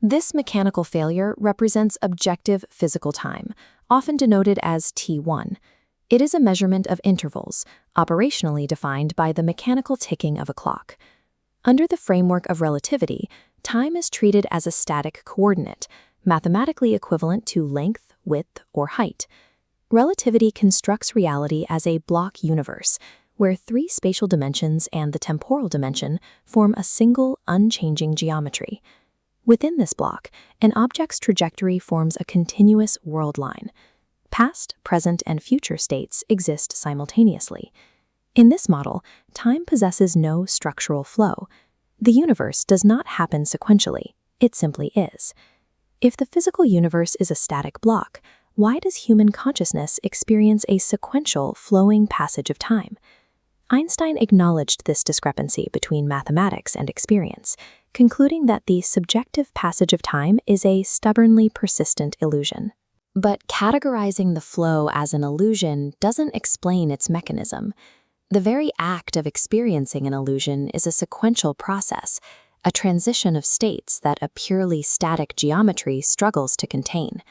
This mechanical failure represents objective physical time, often denoted as T1. It is a measurement of intervals, operationally defined by the mechanical ticking of a clock. Under the framework of relativity, time is treated as a static coordinate, mathematically equivalent to length, width, or height. Relativity constructs reality as a block universe, where three spatial dimensions and the temporal dimension form a single, unchanging geometry. Within this block, an object's trajectory forms a continuous world line. Past, present, and future states exist simultaneously. In this model, time possesses no structural flow. The universe does not happen sequentially, it simply is. If the physical universe is a static block, why does human consciousness experience a sequential, flowing passage of time? Einstein acknowledged this discrepancy between mathematics and experience, concluding that the subjective passage of time is a stubbornly persistent illusion. But categorizing the flow as an illusion doesn't explain its mechanism. The very act of experiencing an illusion is a sequential process, a transition of states that a purely static geometry struggles to contain.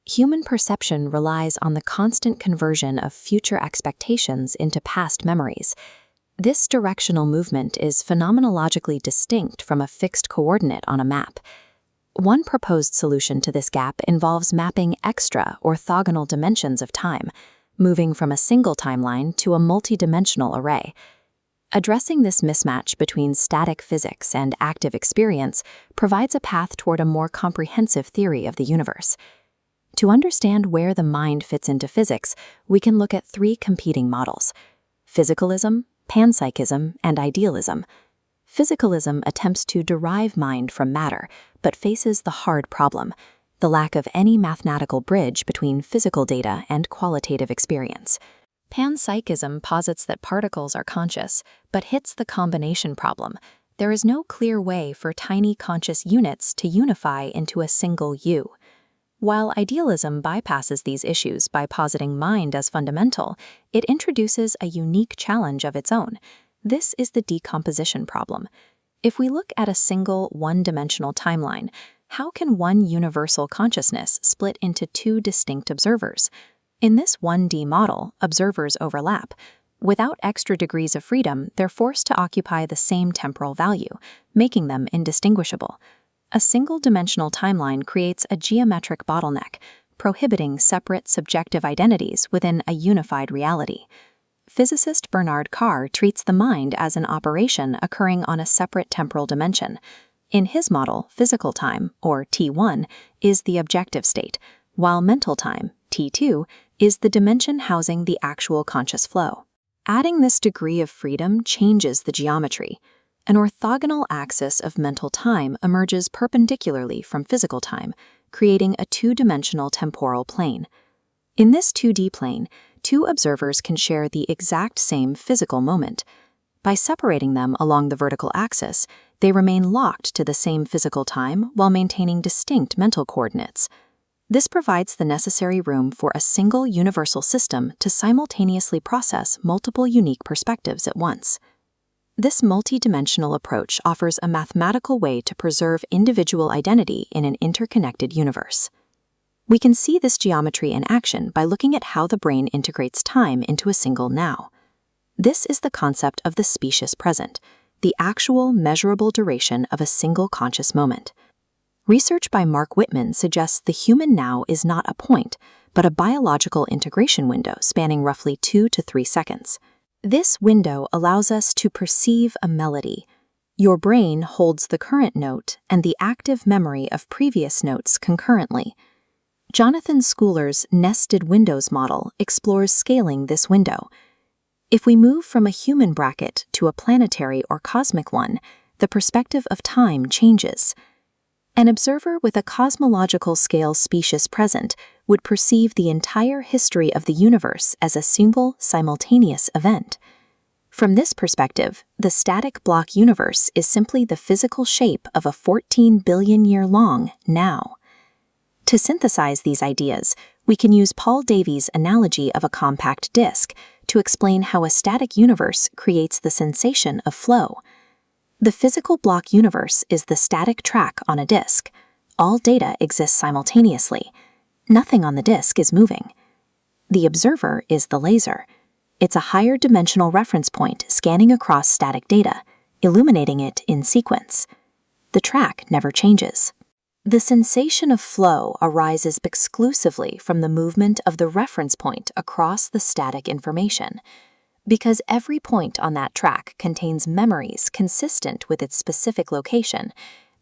Human perception relies on the constant conversion of future expectations into past memories. This directional movement is phenomenologically distinct from a fixed coordinate on a map. One proposed solution to this gap involves mapping extra orthogonal dimensions of time, moving from a single timeline to a multidimensional array. Addressing this mismatch between static physics and active experience provides a path toward a more comprehensive theory of the universe. To understand where the mind fits into physics, we can look at three competing models: physicalism, panpsychism, and idealism. Physicalism attempts to derive mind from matter, but faces the hard problem, the lack of any mathematical bridge between physical data and qualitative experience. Panpsychism posits that particles are conscious, but hits the combination problem. There is no clear way for tiny conscious units to unify into a single you. While idealism bypasses these issues by positing mind as fundamental, it introduces a unique challenge of its own. This is the decomposition problem. If we look at a single, one-dimensional timeline, how can one universal consciousness split into two distinct observers? In this 1D model, observers overlap. Without extra degrees of freedom, they're forced to occupy the same temporal value, making them indistinguishable. A single-dimensional timeline creates a geometric bottleneck, prohibiting separate subjective identities within a unified reality. Physicist Bernard Carr treats the mind as an operation occurring on a separate temporal dimension. In his model, physical time, or T1, is the objective state, while mental time, T2, is the dimension housing the actual conscious flow. Adding this degree of freedom changes the geometry. An orthogonal axis of mental time emerges perpendicularly from physical time, creating a two-dimensional temporal plane. In this 2D plane, two observers can share the exact same physical moment. By separating them along the vertical axis, they remain locked to the same physical time while maintaining distinct mental coordinates. This provides the necessary room for a single universal system to simultaneously process multiple unique perspectives at once. This multidimensional approach offers a mathematical way to preserve individual identity in an interconnected universe. We can see this geometry in action by looking at how the brain integrates time into a single now. This is the concept of the specious present, the actual measurable duration of a single conscious moment. Research by Mark Whitman suggests the human now is not a point, but a biological integration window spanning roughly 2 to 3 seconds. This window allows us to perceive a melody. Your brain holds the current note and the active memory of previous notes concurrently. Jonathan Schooler's nested windows model explores scaling this window. If we move from a human bracket to a planetary or cosmic one, the perspective of time changes. An observer with a cosmological scale specious present would perceive the entire history of the universe as a single, simultaneous event. From this perspective, the static block universe is simply the physical shape of a 14 billion year long now. To synthesize these ideas, we can use Paul Davies' analogy of a compact disk to explain how a static universe creates the sensation of flow. The physical block universe is the static track on a disk. all data exists simultaneously. Nothing on the disk is moving. The observer is the laser. It's a higher dimensional reference point scanning across static data, illuminating it in sequence. The track never changes. The sensation of flow arises exclusively from the movement of the reference point across the static information. Because every point on that track contains memories consistent with its specific location,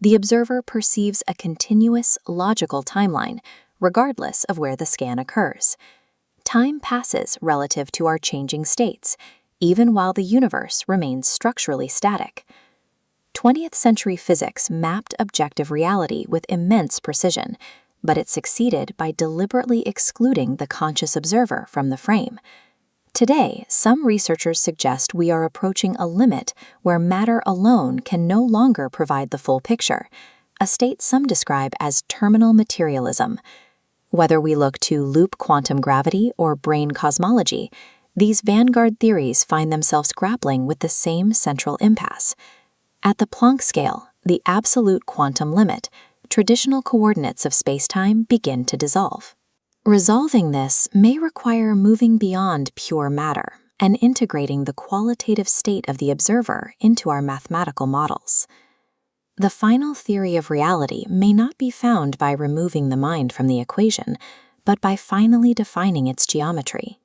the observer perceives a continuous, logical timeline, regardless of where the scan occurs. Time passes relative to our changing states, even while the universe remains structurally static. 20th century physics mapped objective reality with immense precision, but it succeeded by deliberately excluding the conscious observer from the frame. Today, some researchers suggest we are approaching a limit where matter alone can no longer provide the full picture, a state some describe as terminal materialism. Whether we look to loop quantum gravity or brain cosmology, these vanguard theories find themselves grappling with the same central impasse. At the Planck scale, the absolute quantum limit, traditional coordinates of spacetime begin to dissolve. Resolving this may require moving beyond pure matter and integrating the qualitative state of the observer into our mathematical models. The final theory of reality may not be found by removing the mind from the equation, but by finally defining its geometry.